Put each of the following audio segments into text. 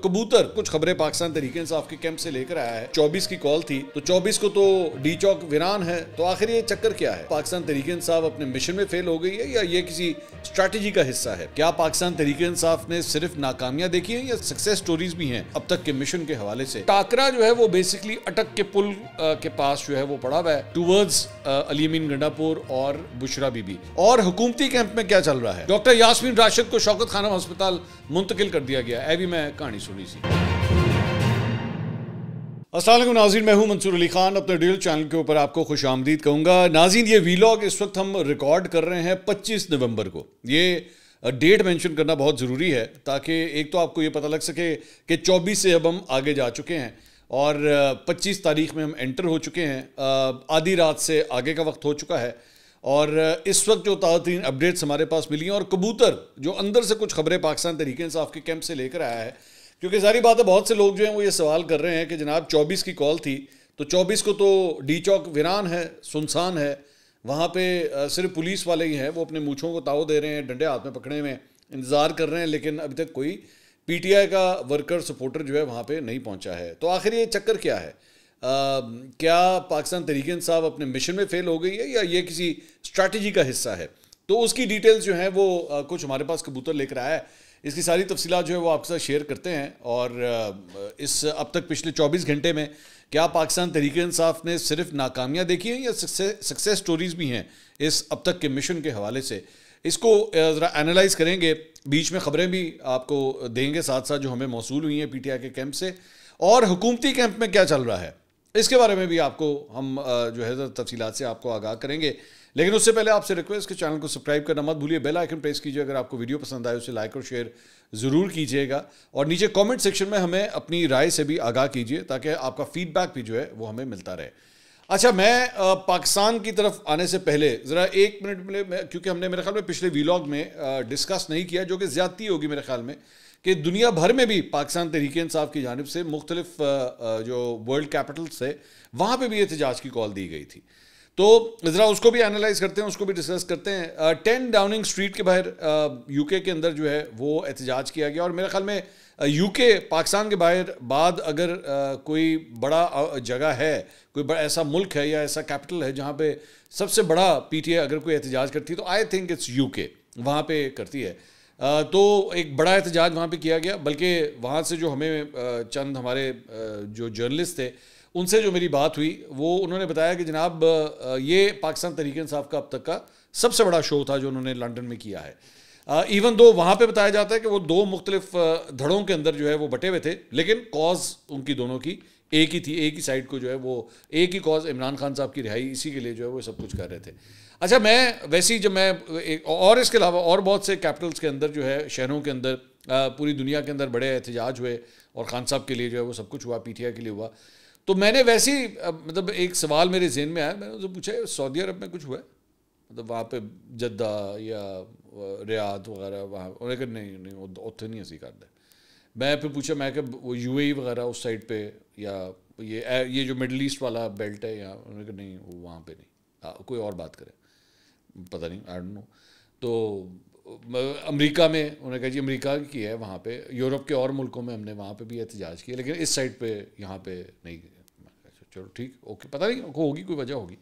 کبوتر کچھ خبریں پاکستان تحریک انصاف کے کیمپ سے لے کر آیا ہے. 24 کی کال تھی تو 24 کو تو ڈی چوک ویران ہے. تو آخر یہ چکر کیا ہے؟ پاکستان تحریک انصاف اپنے مشن میں فیل ہو گئی ہے یا یہ کسی اسٹریٹجی کا حصہ ہے؟ کیا پاکستان تحریک انصاف نے صرف ناکامیاں دیکھی ہیں یا سکسیس سٹوریز بھی ہیں اب تک کے مشن کے حوالے سے؟ ٹاکرا جو ہے وہ بیسیکلی اٹک کے پل کے پاس جو ہے وہ پڑا ہوا ہے ٹوورڈز علی امین گنڈا پور اور بشرا بی بی. اور حکومتی کیمپ میں کیا چل رہا ہے؟ ڈاکٹر یاسمین راشد کو شوکت خانم ہسپتال منتقل کر دیا گیا. بھی میں کہانی سنی سی. السلام علیکم ناظرین، میں ہوں منصور علی خان. اپنے ڈیل چینل کے اوپر آپ کو خوش آمدید کہوں گا. ناظرین، یہ ویلاگ اس وقت ہم ریکارڈ کر رہے ہیں 25 نومبر کو. یہ ڈیٹ مینشن کرنا بہت ضروری ہے تاکہ ایک تو آپ کو یہ پتہ لگ سکے کہ 24 سے اب ہم آگے جا چکے ہیں اور 25 تاریخ میں ہم انٹر ہو چکے ہیں. آدھی رات سے آگے کا وقت ہو چکا ہے اور اس وقت جو تازہ ترین اپڈیٹس ہمارے پاس ملی ہیں اور کبوتر جو اندر سے کچھ خبریں پاکستان تحریک انصاف کے کیمپ سے لے کر آیا ہے، کیونکہ ظاہری بات ہے بہت سے لوگ جو ہیں وہ یہ سوال کر رہے ہیں کہ جناب 24 کی کال تھی تو 24 کو تو ڈی چوک ویران ہے، سنسان ہے، وہاں پہ صرف پولیس والے ہی ہیں، وہ اپنے مونچھوں کو تاؤ دے رہے ہیں، ڈنڈے ہاتھ میں پکڑے ہوئے انتظار کر رہے ہیں، لیکن ابھی تک کوئی پی ٹی آئی کا ورکر سپورٹر جو ہے وہاں پہ نہیں پہنچا ہے. تو آخر یہ چکر کیا ہے؟ کیا پاکستان تحریک انصاف اپنے مشن میں فیل ہو گئی ہے یا یہ کسی اسٹریٹجی کا حصہ ہے؟ تو اس کی ڈیٹیلز جو ہیں وہ کچھ ہمارے پاس کبوتر لے کر آیا ہے. اس کی ساری تفصیلات جو ہے وہ آپ کے ساتھ شیئر کرتے ہیں. اور اس اب تک پچھلے 24 گھنٹے میں کیا پاکستان تحریک انصاف نے صرف ناکامیاں دیکھی ہیں یا سکسیس سٹوریز بھی ہیں اس اب تک کے مشن کے حوالے سے؟ اس کو ذرا انالائز کریں گے. بیچ میں خبریں بھی آپ کو دیں گے ساتھ ساتھ جو ہمیں موصول ہوئی ہیں پی ٹی آئی کے کیمپ سے. اور حکومتی کیمپ میں کیا چل رہا ہے اس کے بارے میں بھی آپ کو ہم جو ہے تفصیلات سے آپ کو آگاہ کریں گے. لیکن اس سے پہلے آپ سے ریکویسٹ کہ چینل کو سبسکرائب کرنا مت بھولیے، بیل آئیکن پریس کیجیے. اگر آپ کو ویڈیو پسند آئے اسے لائک اور شیئر ضرور کیجیے گا اور نیچے کامنٹ سیکشن میں ہمیں اپنی رائے سے بھی آگاہ کیجیے تاکہ آپ کا فیڈ بیک بھی جو ہے وہ ہمیں ملتا رہے. اچھا، میں پاکستان کی طرف آنے سے پہلے ذرا ایک منٹ ملے، کیونکہ ہم نے میرے خیال میں پچھلے ویلاگ میں ڈسکس نہیں کیا، جو کہ زیادتی ہوگی میرے خیال میں، کہ دنیا بھر میں بھی پاکستان تحریک انصاف کی جانب سے مختلف جو ورلڈ کیپٹلز تھے وہاں پہ بھی احتجاج کی کال دی گئی تھی. تو ذرا اس کو بھی انالائز کرتے ہیں، اس کو بھی ڈسکس کرتے ہیں. 10 ڈاؤننگ اسٹریٹ کے باہر یو کے اندر جو ہے وہ احتجاج کیا گیا اور میرے خیال میں یو کے پاکستان کے باہر بعد اگر کوئی بڑا جگہ ہے، کوئی بڑا ایسا ملک ہے یا ایسا کیپٹل ہے جہاں پہ سب سے بڑا پی ٹی آئی اگر کوئی احتجاج کرتی ہے تو آئی تھنک اٹس یو کے، وہاں پہ کرتی ہے. تو ایک بڑا احتجاج وہاں پہ کیا گیا، بلکہ وہاں سے جو ہمیں چند ہمارے جو جرنلسٹ تھے ان سے جو میری بات ہوئی وہ انہوں نے بتایا کہ جناب یہ پاکستان تحریک انصاف کا اب تک کا سب سے بڑا شو تھا جو انہوں نے لنڈن میں کیا ہے. ایون دو وہاں پہ بتایا جاتا ہے کہ وہ 2 مختلف دھڑوں کے اندر جو ہے وہ بٹے ہوئے تھے، لیکن کاز ان کی دونوں کی ایک ہی تھی. ایک ہی سائڈ کو جو ہے وہ ایک ہی کاز عمران خان صاحب کی رہائی، اسی کے لیے جو ہے وہ سب کچھ کر رہے تھے. اچھا، میں ویسے ہی جب میں اور اس کے علاوہ اور بہت سے کیپٹلز کے اندر جو ہے شہروں کے اندر پوری دنیا کے اندر بڑے احتجاج ہوئے اور خان صاحب کے لیے جو ہے وہ سب کچھ ہوا، پی ٹی آئی کے لیے ہوا. تو میں نے ویسے ہی مطلب ایک سوال میرے ذہن میں آیا، میں نے اسے پوچھا سعودی عرب میں کچھ ہوا ہے، مطلب وہاں پہ جدہ یا ریاض وغیرہ، وہاں انہوں نے کہا نہیں اتنے نہیں اسی کرتے. میں پھر پوچھا، میں کہ وہ یو اے ای وغیرہ اس سائڈ پہ یا یہ جو مڈل ایسٹ والا بیلٹ ہے یا، انہوں نے کہا نہیں وہاں پہ نہیں، کوئی اور بات کرے، پتہ نہیں، آئی ڈونٹ نو. تو امریکہ میں انہوں نے کہا جی امریکہ کی ہے وہاں پہ، یورپ کے اور ملکوں میں ہم نے وہاں پہ بھی احتجاج کیا لیکن اس سائڈ پہ یہاں پہ نہیں. چلو ٹھیک، اوکے، پتہ نہیں ہوگی کوئی وجہ ہوگی.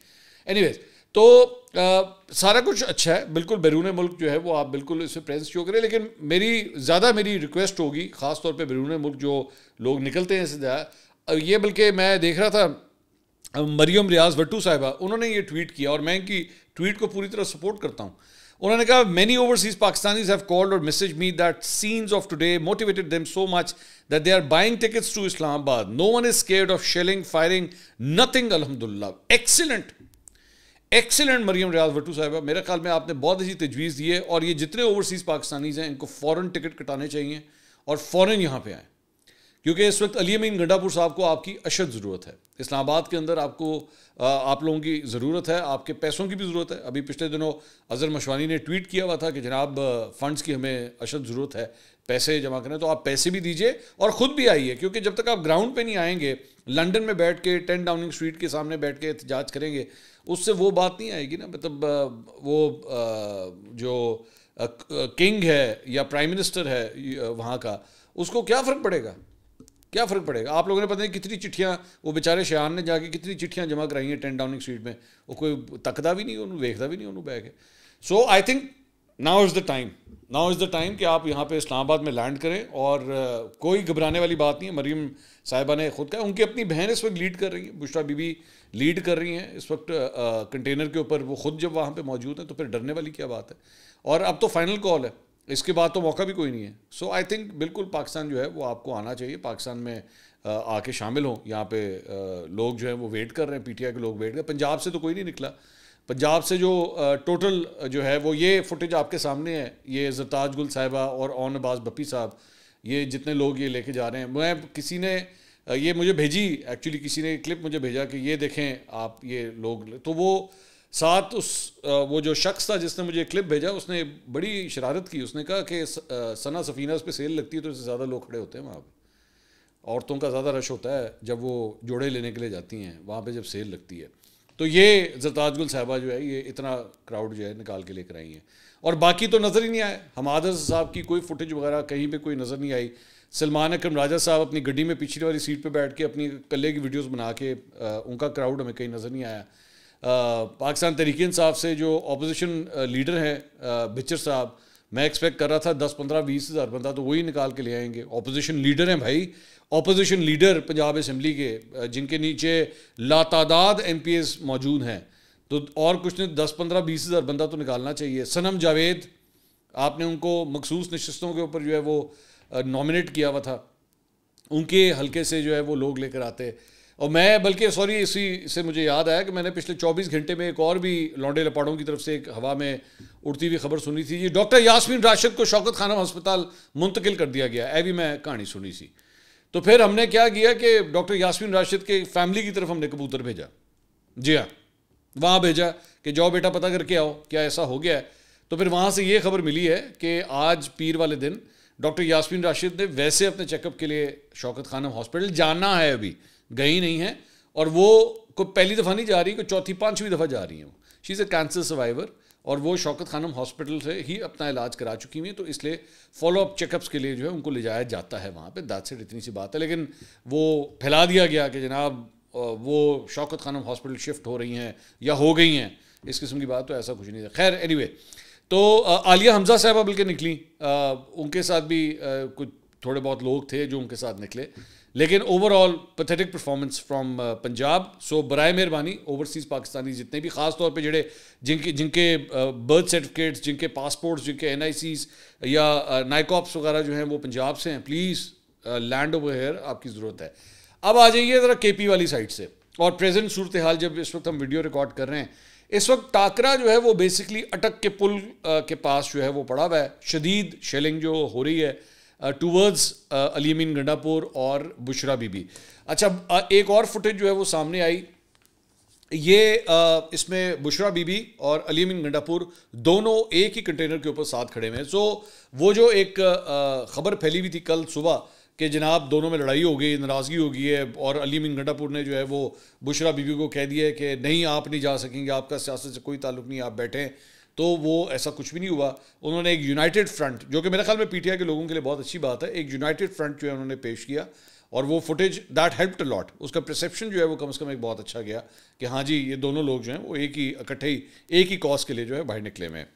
اینی ویز، تو سارا کچھ اچھا ہے، بالکل بیرون ملک جو ہے وہ آپ بالکل اس میں پریزنس شو کریں، لیکن میری ریکویسٹ ہوگی خاص طور پہ بیرون ملک جو لوگ نکلتے ہیں یہ، بلکہ میں دیکھ رہا تھا مریم ریاض وٹو صاحبہ، انہوں نے یہ ٹویٹ کیا اور میں ان کی ٹویٹ کو پوری طرح سپورٹ کرتا ہوں. انہوں نے کہا many overseas Pakistanis have called or messaged me that scenes of today motivated them so much that they are buying tickets to Islamabad. No one is scared of shelling, firing, nothing. Alhamdulillah. Excellent Maryam Riaz Wattoo صاحبہ، میرے خیال میں آپ نے بہت اچھی تجویز دی ہے اور یہ جتنے اوورسیز پاکستانیز ہیں ان کو فوراً ٹکٹ کٹانے چاہیے اور فوراً یہاں پہ آئیں، کیونکہ اس وقت علی امین گنڈا پور صاحب کو آپ کی اشد ضرورت ہے. اسلام آباد کے اندر آپ لوگوں کی ضرورت ہے، آپ کے پیسوں کی بھی ضرورت ہے. ابھی پچھلے دنوں اظہر مشوانی نے ٹویٹ کیا ہوا تھا کہ جناب فنڈز کی ہمیں اشد ضرورت ہے، پیسے جمع کریں، تو آپ پیسے بھی دیجئے اور خود بھی آئیے، کیونکہ جب تک آپ گراؤنڈ پہ نہیں آئیں گے، لنڈن میں بیٹھ کے 10 ڈاؤننگ اسٹریٹ کے سامنے بیٹھ کے احتجاج کریں گے، اس سے وہ بات نہیں آئے گی نا. مطلب وہ جو کنگ ہے یا پرائم منسٹر ہے وہاں کا، اس کو کیا فرق پڑے گا؟ کیا فرق پڑے گا؟ آپ لوگوں نے پتہ نہیں کتنی چٹھیاں وہ بیچارے شیان نے جا کے کتنی چٹھیاں جمع کرائی ہیں 10 ڈاؤننگ اسٹریٹ میں, وہ کوئی تکدا بھی نہیں, انہوں ویکھدا بھی نہیں انہوں بہ کے. So I think now is the time کہ آپ یہاں پہ اسلام آباد میں لینڈ کریں, اور کوئی گھبرانے والی بات نہیں ہے. مریم صاحبہ نے خود کہا, ان کی اپنی بہن اس وقت لیڈ کر رہی ہیں, بشرا بی بی لیڈ کر رہی ہیں اس وقت کنٹینر کے اوپر, وہ خود جب وہاں پہ موجود ہیں تو پھر ڈرنے والی کیا بات ہے. اور اب تو فائنل کال ہے, اس کے بعد تو موقع بھی کوئی نہیں ہے. سو آئی تھنک بالکل پاکستان جو ہے وہ آپ کو آنا چاہیے, پاکستان میں آ کے شامل ہوں. یہاں پہ لوگ جو ہیں وہ ویٹ کر رہے ہیں, پی ٹی آئی کے لوگ ویٹ کر رہے ہیں. پنجاب سے تو کوئی نہیں نکلا. پنجاب سے جو ٹوٹل جو ہے وہ یہ فوٹیج آپ کے سامنے ہے, یہ زرتاج گل صاحبہ اور اون عباس بپی صاحب, یہ جتنے لوگ یہ لے کے جا رہے ہیں. میں کسی نے یہ مجھے بھیجی, ایکچولی کسی نے کلپ مجھے بھیجا کہ یہ دیکھیں آپ یہ لوگ, تو وہ ساتھ اس وہ جو شخص تھا جس نے مجھے کلپ بھیجا, اس نے بڑی شرارت کی. اس نے کہا کہ ثنا سفینہ اس پہ سیل لگتی ہے تو اس سے زیادہ لوگ کھڑے ہوتے ہیں وہاں پہ, عورتوں کا زیادہ رش ہوتا ہے جب وہ جوڑے لینے کے لیے جاتی ہیں وہاں پہ جب سیل لگتی ہے. تو یہ زرتاج گل صاحبہ جو ہے یہ اتنا کراؤڈ جو ہے نکال کے لے کر آئی ہیں, اور باقی تو نظر ہی نہیں آئے. حماد صاحب کی کوئی فوٹیج وغیرہ کہیں پہ کوئی نظر نہیں آئی. سلمان اکرم راجہ صاحب اپنی گڈی میں پچھلی والی سیٹ پہ بیٹھ کے اپنی کلے کی ویڈیوز بنا کے, ان کا کراؤڈ ہمیں کہیں نظر نہیں آیا. پاکستان تحریک انصاف سے جو اپوزیشن لیڈر ہیں بچر صاحب, میں ایکسپیکٹ کر رہا تھا 10-15-20 ہزار بندہ تو وہی نکال کے لے آئیں گے. اپوزیشن لیڈر ہیں بھائی, اپوزیشن لیڈر پنجاب اسمبلی کے, جن کے نیچے لاتعداد ایم پی ایز موجود ہیں, تو اور کچھ نہیں 10-15-20 ہزار بندہ تو نکالنا چاہیے. صنم جاوید, آپ نے ان کو مخصوص نشستوں کے اوپر جو ہے وہ نامنیٹ کیا ہوا تھا, ان کے حلقے سے جو ہے وہ لوگ لے کر آتے. اور میں بلکہ سوری اسی سے مجھے یاد آیا کہ میں نے پچھلے 24 گھنٹے میں ایک اور بھی لونڈے لپاڑوں کی طرف سے ایک ہوا میں اڑتی ہوئی خبر سنی تھی, یہ ڈاکٹر یاسمین راشد کو شوکت خانم ہسپتال منتقل کر دیا گیا. بھی میں کہانی سنی سی. تو پھر ہم نے کیا کیا کہ ڈاکٹر یاسمین راشد کے فیملی کی طرف ہم نے کبوتر بھیجا, جی ہاں وہاں بھیجا کہ جاؤ بیٹا پتہ کر کے آؤ کیا ایسا ہو گیا ہے. تو پھر وہاں سے یہ خبر ملی ہے کہ آج پیر والے دن ڈاکٹر یاسمین راشد نے ویسے اپنے چیک اپ کے لیے شوکت خانم ہاسپٹل جانا ہے, ابھی گئی نہیں ہے, اور وہ کوئی پہلی دفعہ نہیں جا رہی, کوئی چوتھی 5ویں دفعہ جا رہی ہیں. شی از اے کینسر سروائیور, اور وہ شوکت خانم ہاسپٹل سے ہی اپنا علاج کرا چکی ہوئی ہیں, تو اس لیے فالو اپ چیک اپس کے لیے جو ہے ان کو لے جایا جاتا ہے وہاں پہ. دیٹس اٹ, اتنی سی بات ہے. لیکن وہ پھیلا دیا گیا کہ جناب وہ شوکت خانم ہاسپٹل شفٹ ہو رہی ہیں یا ہو گئی ہیں, اس قسم کی بات تو ایسا کچھ نہیں ہے. خیر اینی وے, تو عالیہ حمزہ صاحبہ بلکہ نکلی, ان کے ساتھ بھی کچھ تھوڑے بہت لوگ تھے جو ان کے ساتھ نکلے, لیکن overall pathetic performance from Punjab. So برائے مہربانی اوورسیز پاکستانی جتنے بھی, خاص طور پہ جن کے برتھ سرٹیفکیٹس, جن کے پاسپورٹس, جن کے NICs یا نائکاپس وغیرہ جو ہیں وہ پنجاب سے ہیں, پلیز لینڈ اوور ہیئر, آپ کی ضرورت ہے. اب آ جائیے ذرا KP والی سائڈ سے, اور پریزنٹ صورتحال جب اس وقت ہم ویڈیو ریکارڈ کر رہے ہیں, اس وقت ٹاکرا جو ہے وہ بیسکلی اٹک کے پل کے پاس جو ہے وہ پڑا ہوا ہے. شدید شیلنگ جو ہو رہی ہے ٹورڈز علی امین گنڈا پور اور بشرا بی بی. اچھا, ایک اور فوٹیج جو ہے وہ سامنے آئی, یہ اس میں بشرا بی بی اور علی امین گنڈا پور دونوں ایک ہی کنٹینر کے اوپر ساتھ کھڑے ہوئے ہیں. سو وہ جو ایک خبر پھیلی ہوئی تھی کل صبح کہ جناب دونوں میں لڑائی ہو گئی, ناراضگی ہو گئی ہے, اور علی امین گنڈا پور نے جو ہے وہ بشرا بی بی کو کہہ دیا ہے کہ نہیں آپ نہیں جا سکیں گے, آپ کا سیاست سے کوئی تعلق نہیں, آپ بیٹھیں. تو وہ ایسا کچھ بھی نہیں ہوا. انہوں نے ایک یونائٹڈ فرنٹ, جو کہ میرے خیال میں PTI کے لوگوں کے لیے بہت اچھی بات ہے, ایک یونائٹڈ فرنٹ جو ہے انہوں نے پیش کیا, اور وہ فوٹیج دیٹ ہیلپڈ اے لاٹ. اس کا پرسیپشن جو ہے وہ کم از کم ایک بہت اچھا گیا کہ ہاں جی یہ دونوں لوگ جو ہیں وہ ایک ہی اکٹھے ہی ایک ہی کاز کے لیے جو ہے باہر نکلے ہوئے ہیں.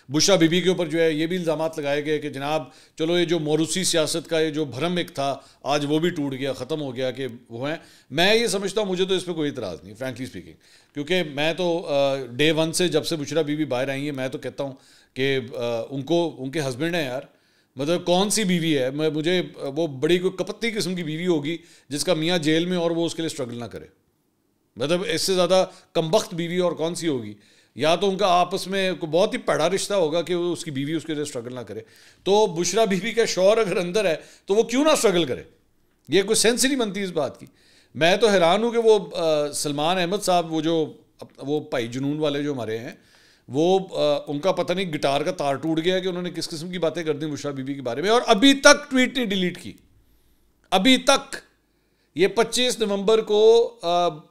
بشرا بی بی کے اوپر جو ہے یہ بھی الزامات لگائے گئے کہ جناب چلو یہ جو موروثی سیاست کا یہ جو بھرم ایک تھا آج وہ بھی ٹوٹ گیا, ختم ہو گیا کہ وہ ہیں. میں یہ سمجھتا ہوں, مجھے تو اس پہ کوئی اعتراض نہیں فرینکلی اسپیکنگ, کیونکہ میں تو ڈے 1 سے جب سے بشرا بی بی باہر آئی ہیں میں تو کہتا ہوں کہ ان کے ہسبینڈ ہیں یار, مطلب کون سی بیوی ہے, مجھے وہ بڑی کوئی کپتی قسم کی بیوی ہوگی جس کا میاں جیل میں اور وہ اس کے لیے اسٹرگل نہ کرے. مطلب اس سے زیادہ کمبخت بیوی اور کون سی ہوگی. یا تو ان کا آپس میں بہت ہی پیڑا رشتہ ہوگا کہ وہ اس کی بیوی اس کے لیے اسٹرگل نہ کرے. تو بشرا بی بی کا شوہر اگر اندر ہے تو وہ کیوں نہ اسٹرگل کرے, یہ کوئی سینس ہی نہیں بنتی اس بات کی. میں تو حیران ہوں کہ وہ سلمان احمد صاحب وہ بھائی جنون والے جو ہمارے ہیں, وہ ان کا پتہ نہیں گٹار کا تار ٹوٹ گیا کہ انہوں نے کس قسم کی باتیں کر دیں بشرا بی بی کے بارے میں, اور ابھی تک ٹویٹ نہیں ڈیلیٹ کی. ابھی تک یہ 25 نومبر کو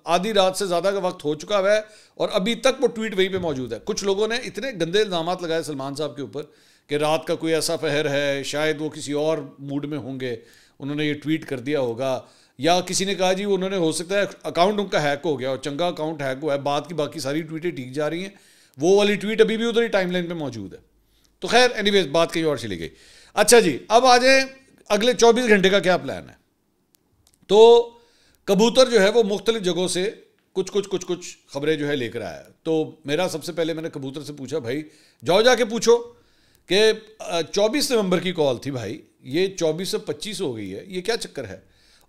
آدھی رات سے زیادہ کا وقت ہو چکا ہے اور ابھی تک وہ ٹویٹ وہیں پہ موجود ہے. کچھ لوگوں نے اتنے گندے الزامات لگائے سلمان صاحب کے اوپر کہ رات کا کوئی ایسا پہر ہے, شاید وہ کسی اور موڈ میں ہوں گے, انہوں نے یہ ٹویٹ کر دیا ہوگا, یا کسی نے کہا جی انہوں نے ہو سکتا ہے اکاؤنٹ ان کا ہیک ہو گیا اور چنگا اکاؤنٹ ہیک ہوا ہے, بعد کی باقی ساری ٹویٹیں ٹھیک جا رہی ہیں, وہ والی ٹویٹ ابھی بھی ادھر ہی ٹائم لائن پہ موجود ہے. تو خیر اینی ویز بات کہیں اور چلی گئی. اچھا جی, اب آ جائیں اگلے 24 گھنٹے کا کیا پلان ہے. تو کبوتر جو ہے وہ مختلف جگہوں سے کچھ خبریں جو ہے لے کر آیا. تو میرا سب سے پہلے میں نے کبوتر سے پوچھا بھائی جاؤ جا کے پوچھو کہ 24 نومبر کی کال تھی بھائی, یہ 24 سے 25 ہو گئی ہے, یہ کیا چکر ہے,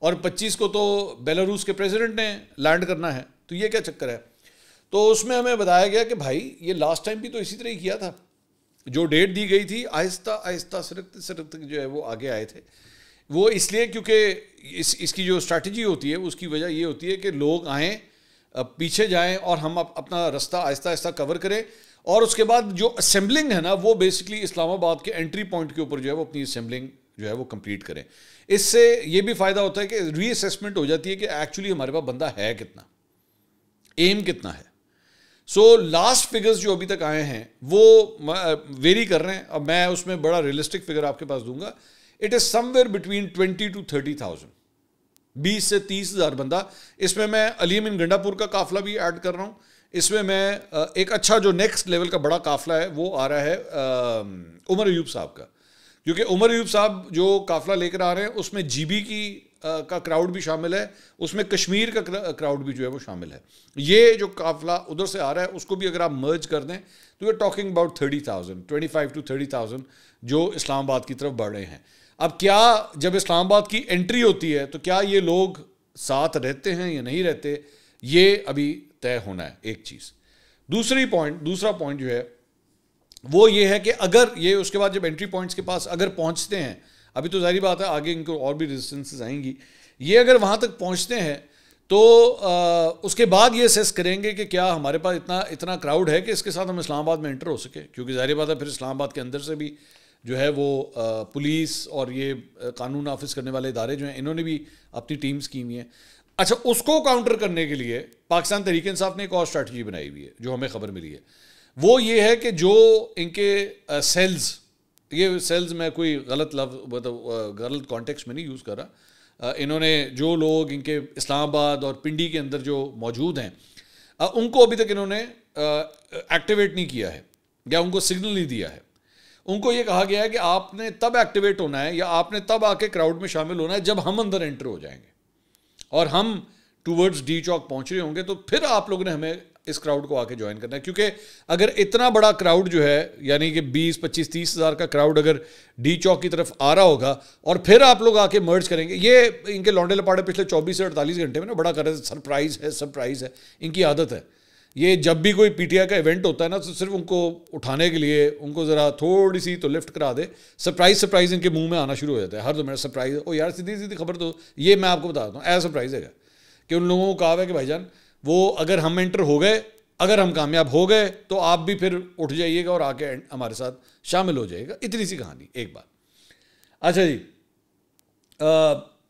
اور 25 کو تو بیلاروس کے پریزیڈنٹ نے لینڈ کرنا ہے, تو یہ کیا چکر ہے. تو اس میں ہمیں بتایا گیا کہ بھائی یہ لاسٹ ٹائم بھی تو اسی طرح ہی کیا تھا, جو ڈیٹ دی گئی تھی آہستہ آہستہ سرکتے جو ہے وہ آگے آئے تھے. وہ اس لیے کیونکہ اس کی جو اسٹریٹجی ہوتی ہے اس کی وجہ یہ ہوتی ہے کہ لوگ آئیں, پیچھے جائیں اور ہم اپنا رستہ آہستہ آہستہ کور کریں, اور اس کے بعد جو اسمبلنگ ہے نا وہ بیسکلی اسلام آباد کے انٹری پوائنٹ کے اوپر جو ہے وہ اپنی اسمبلنگ جو ہے وہ کمپلیٹ کریں. اس سے یہ بھی فائدہ ہوتا ہے کہ ری اسیسمنٹ ہو جاتی ہے کہ ایکچولی ہمارے پاس بندہ ہے کتنا, ایم کتنا ہے. سو لاسٹ فگرز جو ابھی تک آئے ہیں وہ ویری کر رہے ہیں. اب میں اس میں بڑا ریئلسٹک فگر آپ کے پاس دوں گا. It is somewhere between 20 to 30,000, 20 سے 30,000 بندہ. اس میں علی امین گنڈا پور کا قافلہ بھی ایڈ کر رہا ہوں. اس میں ایک اچھا جو نیکسٹ لیول کا بڑا قافلہ ہے وہ آ رہا ہے عمر ایوب صاحب کا, کیونکہ عمر ایوب صاحب جو قافلہ لے کر آ رہے ہیں اس میں جی بی کی کا کراؤڈ بھی شامل ہے, اس میں کشمیر کا کراؤڈ بھی جو ہے وہ شامل ہے. یہ جو قافلہ ادھر سے آ رہا ہے اس کو بھی اگر آپ مرج کر دیں تو we are talking about 30,000, 25 to 30,000 جو اسلام آباد کی طرف بڑھ رہے ہیں. اب کیا جب اسلام آباد کی انٹری ہوتی ہے تو کیا یہ لوگ ساتھ رہتے ہیں یا نہیں رہتے, یہ ابھی طے ہونا ہے ایک چیز. دوسرا پوائنٹ جو ہے وہ یہ ہے کہ اگر یہ اس کے بعد جب انٹری پوائنٹس کے پاس اگر پہنچتے ہیں, ابھی تو ظاہری بات ہے آگے ان کو اور بھی ریزسٹنسز آئیں گی, یہ اگر وہاں تک پہنچتے ہیں تو اس کے بعد یہ اسیس کریں گے کہ کیا ہمارے پاس اتنا کراؤڈ ہے کہ اس کے ساتھ ہم اسلام آباد میں انٹر ہو سکے, کیونکہ ظاہری بات ہے پھر اسلام آباد کے اندر سے بھی جو ہے وہ پولیس اور یہ قانون نافذ کرنے والے ادارے جو ہیں انہوں نے بھی اپنی ٹیمز کی ہوئی ہیں. اچھا, اس کو کاؤنٹر کرنے کے لیے پاکستان تحریک انصاف نے ایک اور اسٹریٹجی بنائی ہوئی ہے جو ہمیں خبر ملی ہے. وہ یہ ہے کہ جو ان کے سیلز, یہ سیلز میں کوئی غلط غلط کانٹیکسٹ میں نہیں یوز کر رہا, انہوں نے جو لوگ ان کے اسلام آباد اور پنڈی کے اندر جو موجود ہیں ان کو ابھی تک انہوں نے ایکٹیویٹ نہیں کیا ہے یا ان کو سگنل نہیں دیا ہے. ان کو یہ کہا گیا ہے کہ آپ نے تب ایکٹیویٹ ہونا ہے یا آپ نے تب آ کے کراؤڈ میں شامل ہونا ہے جب ہم اندر انٹر ہو جائیں گے اور ہم ٹورڈز ڈی چوک پہنچ رہے ہوں گے, تو پھر آپ لوگوں نے ہمیں اس کراؤڈ کو آ کے جوائن کرنا ہے. کیونکہ اگر اتنا بڑا کراؤڈ جو ہے یعنی کہ 20, 25, 30 ہزار کا کراؤڈ اگر ڈی چوک کی طرف آ رہا ہوگا اور پھر آپ لوگ آ کے مرج کریں گے, یہ ان کے لونڈے لپاڑے پچھلے 24 سے 48 گھنٹے میں نا بڑا کر رہے ہیں, سرپرائز ہے, ان کی عادت ہے. یہ جب بھی کوئی پی ٹی آئی کا ایونٹ ہوتا ہے نا تو صرف ان کو اٹھانے کے لیے ان کو ذرا تھوڑی سی تو لفٹ کرا دے, سرپرائز ان کے منہ میں آنا شروع ہو جاتا ہے ہر دو منٹ. سرپرائز, او یار سیدھی خبر تو یہ میں آپ کو بتاتا ہوں, ایسا سرپرائز ہے کہ ان لوگوں کو کہا ہے کہ بھائی جان وہ اگر ہم انٹر ہو گئے, اگر ہم کامیاب ہو گئے تو آپ بھی پھر اٹھ جائیے گا اور آ کے ہمارے ساتھ شامل ہو جائے گا. اتنی سی کہانی ایک بات. اچھا جی,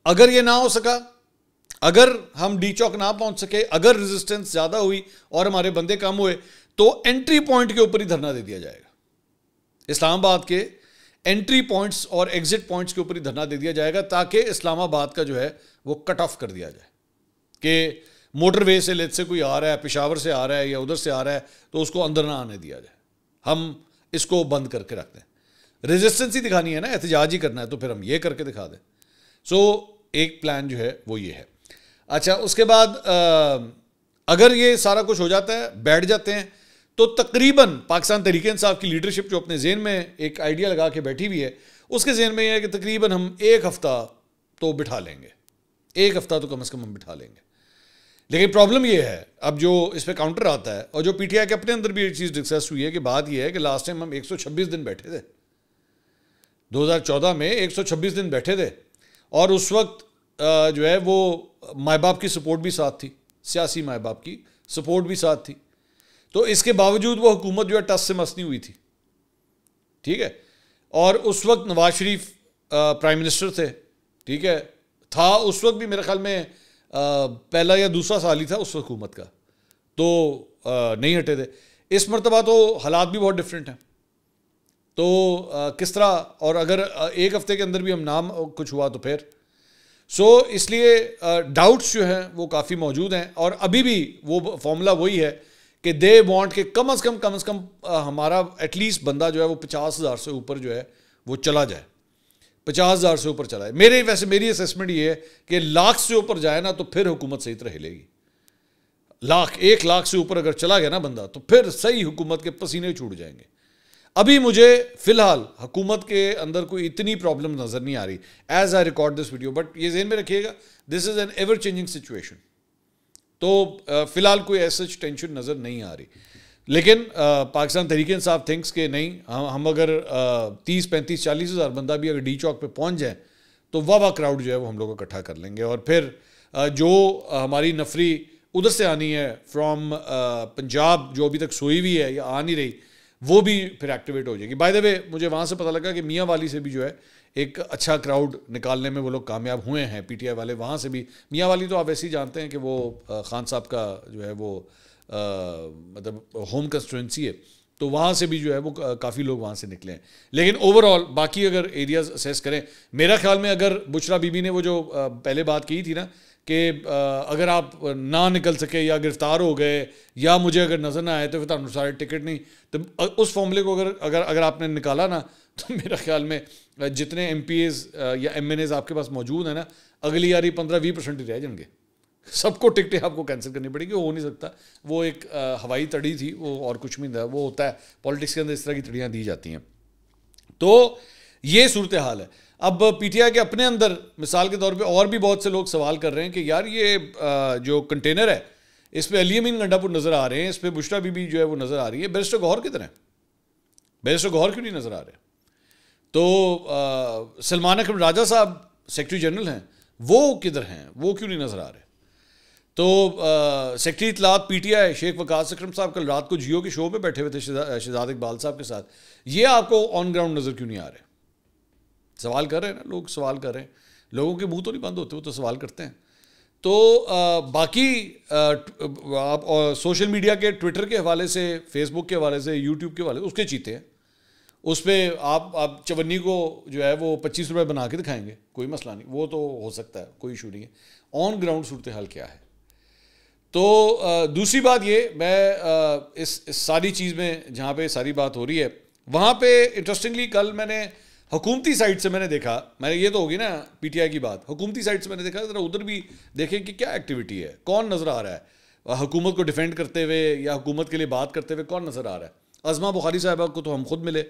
اگر یہ نہ ہو سکا, اگر ہم ڈی چوک نہ پہنچ سکے, اگر ریزسٹنس زیادہ ہوئی اور ہمارے بندے کم ہوئے تو انٹری پوائنٹ کے اوپر ہی دھرنا دے دیا جائے گا. اسلام آباد کے انٹری پوائنٹس اور ایگزٹ پوائنٹس کے اوپر ہی دھرنا دے دیا جائے گا تاکہ اسلام آباد کا جو ہے وہ کٹ آف کر دیا جائے کہ موٹر وے سے لیت سے کوئی آ رہا ہے, پشاور سے آ رہا ہے یا ادھر سے آ رہا ہے تو اس کو اندر نہ آنے دیا جائے. ہم اس کو بند کر کے رکھتے ہیں. ریزسٹنس ہی دکھانی ہے نا, احتجاج ہی کرنا ہے تو پھر ہم یہ کر کے دکھا دیں. سو ایک پلان جو ہے وہ یہ ہے. اچھا, اس کے بعد اگر یہ سارا کچھ ہو جاتا ہے, بیٹھ جاتے ہیں, تو تقریباً پاکستان تحریک انصاف کی لیڈرشپ جو اپنے ذہن میں ایک آئیڈیا لگا کے بیٹھی ہوئی ہے, اس کے ذہن میں یہ ہے کہ تقریباً ہم ایک ہفتہ تو بٹھا لیں گے, ایک ہفتہ تو کم از کم ہم بٹھا لیں گے. لیکن پرابلم یہ ہے اب جو اس پہ کاؤنٹر آتا ہے, اور جو پی ٹی آئی کے اپنے اندر بھی ایک چیز ڈسکس ہوئی ہے کہ بات یہ ہے کہ لاسٹ ٹائم ہم 126 دن بیٹھے تھے, 2014 میں 126 دن بیٹھے تھے, اور اس وقت جو ہے وہ مائی باپ کی سپورٹ بھی ساتھ تھی, سیاسی مائی باپ کی سپورٹ بھی ساتھ تھی. تو اس کے باوجود وہ حکومت جو ہے ٹس سے مس نہیں ہوئی تھی. ٹھیک ہے, اور اس وقت نواز شریف پرائم منسٹر تھے. ٹھیک ہے, تھا اس وقت بھی میرے خیال میں پہلا یا دوسرا سال ہی تھا اس حکومت کا, تو نہیں ہٹے تھے. اس مرتبہ تو حالات بھی بہت ڈفرینٹ ہیں. تو کس طرح, اور اگر ایک ہفتے کے اندر بھی ہم نام کچھ ہوا تو پھر اس لیے ڈاؤٹس جو ہیں وہ کافی موجود ہیں, اور ابھی بھی وہ فارمولا وہی ہے کہ دے وانٹ کہ کم از کم ہمارا ایٹ لیسٹ بندہ جو ہے وہ 50,000 سے اوپر جو ہے وہ چلا جائے, 50,000 سے اوپر چلا جائے. ویسے میری اسیسمنٹ یہ ہے کہ لاکھ سے اوپر جائے نا تو پھر حکومت صحیح طرح ہلے گی. 1 لاکھ سے اوپر اگر چلا گیا نا بندہ تو پھر صحیح حکومت کے پسینے چھوٹ جائیں گے. ابھی مجھے فی الحال حکومت کے اندر کوئی اتنی پرابلم نظر نہیں آ رہی as I record this video, but یہ ذہن میں رکھیے گا this is an ever changing situation. تو فی الحال کوئی ایسا ٹینشن نظر نہیں آ رہی, لیکن پاکستان تحریک انصاف تھنکس کہ نہیں, ہم اگر 30, 35, 40 ہزار بندہ بھی اگر ڈی چوک پہ پہنچ جائیں تو واہ کراؤڈ جو ہے وہ ہم لوگ اکٹھا کر لیں گے, اور پھر جو ہماری نفری ادھر سے آنی ہے فرام پنجاب جو ابھی تک سوئی ہوئی ہے یا آ نہیں رہی, وہ بھی پھر ایکٹیویٹ ہو جائے گی. بائی دا وے مجھے وہاں سے پتہ لگا کہ میاں والی سے بھی جو ہے ایک اچھا کراؤڈ نکالنے میں وہ لوگ کامیاب ہوئے ہیں, پی ٹی آئی والے. وہاں سے بھی میاں والی تو آپ ایسے ہی جانتے ہیں کہ وہ خان صاحب کا جو ہے وہ مطلب ہوم کنسٹیٹوئنسی ہے, تو وہاں سے بھی جو ہے وہ کافی لوگ وہاں سے نکلے ہیں. لیکن اوور آل باقی اگر ایریاز اسیس کریں, میرا خیال میں اگر بشرا بی بی نے وہ جو پہلے بات کی تھی نا کہ اگر آپ نہ نکل سکے یا گرفتار ہو گئے یا مجھے اگر نظر نہ آئے تو پھر آپ سارے ٹکٹ نہیں, تو اس فارمولے کو اگر آپ نے نکالا نا تو میرا خیال میں جتنے ایم پی ایز یا ایم این ایز آپ کے پاس موجود ہیں نا, اگلی یاری 15-20% ہی رہ جائیں گے. سب کو ٹکٹیں آپ کو کینسل کرنی پڑے گی, وہ ہو نہیں سکتا. وہ ایک ہوائی تڑی تھی, وہ اور کچھ نہیں تھا. وہ ہوتا ہے پالیٹکس کے اندر اس طرح کی تڑیاں دی جاتی ہیں. تو یہ صورتحال ہے. اب پی ٹی آئی کے اپنے اندر مثال کے طور پہ اور بھی بہت سے لوگ سوال کر رہے ہیں کہ یار یہ جو کنٹینر ہے اس پہ علی امین گنڈا پور نظر آ رہے ہیں, اس پہ بشرا بی بی جو ہے وہ نظر آ رہی ہے, بیرسٹر گوہر کدھر ہیں, بیرسٹر گوہر کیوں نہیں نظر آ رہے؟ تو سلمان اکرم راجہ صاحب سیکرٹری جنرل ہیں, وہ کدھر ہیں, وہ کیوں نہیں نظر آ رہے؟ تو سیکرٹری اطلاعات پی ٹی آئی شیخ وقاص اکرم صاحب کل رات کو جیو کے شو پہ بیٹھے ہوئے تھے شہزاد اقبال صاحب کے ساتھ, یہ آپ کو آن گراؤنڈ نظر کیوں نہیں آ رہے؟ سوال کر رہے ہیں نا لوگ, سوال کر رہے ہیں, لوگوں کے منہ تو نہیں بند ہوتے, وہ تو سوال کرتے ہیں. تو باقی آپ سوشل میڈیا کے ٹویٹر کے حوالے سے, فیس بک کے حوالے سے, یوٹیوب کے حوالے سے اس کے چیتے ہیں. اس پہ آپ چونی کو جو ہے وہ 25 روپے بنا کے دکھائیں گے, کوئی مسئلہ نہیں, وہ تو ہو سکتا ہے, کوئی ایشو نہیں ہے. آن گراؤنڈ صورتحال کیا ہے؟ تو دوسری بات یہ, میں اس ساری چیز میں جہاں پہ ساری بات ہو رہی ہے وہاں پہ انٹرسٹنگلی کل میں نے حکومتی سائٹ سے میں نے دیکھا, میں نے یہ تو ہوگی نا پی ٹی آئی کی بات, حکومتی سائٹ سے میں نے دیکھا ذرا ادھر بھی دیکھیں کہ کیا ایکٹیویٹی ہے, کون نظر آ رہا ہے حکومت کو ڈیفینڈ کرتے ہوئے یا حکومت کے لیے بات کرتے ہوئے, کون نظر آ رہا ہے؟ عظمہ بخاری صاحبہ کو تو ہم خود ملے,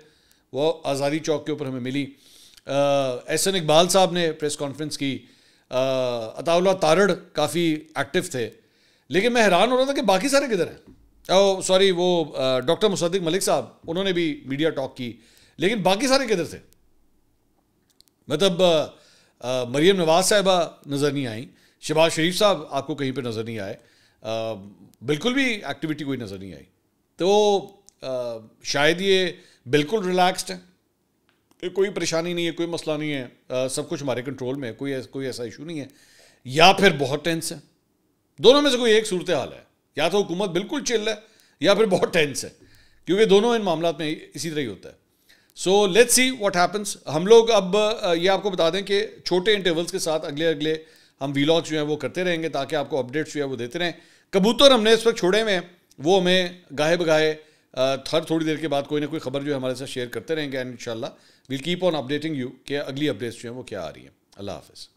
وہ آزادی چوک کے اوپر ہمیں ملی. احسن اقبال صاحب نے پریس کانفرنس کی, عطا اللہ تارڑ کافی ایکٹیو تھے, لیکن میں حیران ہو رہا تھا کہ باقی سارے کدھر ہیں؟ سوری وہ ڈاکٹر مصدق ملک صاحب, انہوں نے بھی میڈیا ٹاک کی, لیکن باقی سارے کدھر تھے؟ مطلب مریم نواز صاحبہ نظر نہیں آئیں, شہباز شریف صاحب آپ کو کہیں پہ نظر نہیں آئے, بالکل بھی ایکٹیویٹی کوئی نظر نہیں آئی. تو شاید یہ بالکل ریلیکسڈ ہے کہ کوئی پریشانی نہیں ہے, کوئی مسئلہ نہیں ہے, سب کچھ ہمارے کنٹرول میں ہے, کوئی ایسا ایشو نہیں ہے, یا پھر بہت ٹینس ہے. دونوں میں سے کوئی ایک صورتحال ہے, یا تو حکومت بالکل چل ہے یا پھر بہت ٹینس ہے, کیونکہ دونوں ان معاملات میں اسی طرح ہی ہوتا ہے. So let's see what happens. ہم لوگ اب یہ آپ کو بتا دیں کہ چھوٹے انٹرولس کے ساتھ اگلے ہم ویلاگس جو ہیں وہ کرتے رہیں گے تاکہ آپ کو اپڈیٹس جو ہے وہ دیتے رہیں. کبوتر ہم نے اس وقت چھوڑے ہوئے ہیں, وہ ہمیں گاہے بگاہے ہر تھوڑی دیر کے بعد کوئی نہ کوئی خبر جو ہے ہمارے ساتھ شیئر کرتے رہیں گے, اینڈ انشاءاللہ we'll keep on updating you کہ اگلی اپڈیٹس جو ہیں وہ کیا آ رہی ہیں. اللہ حافظ.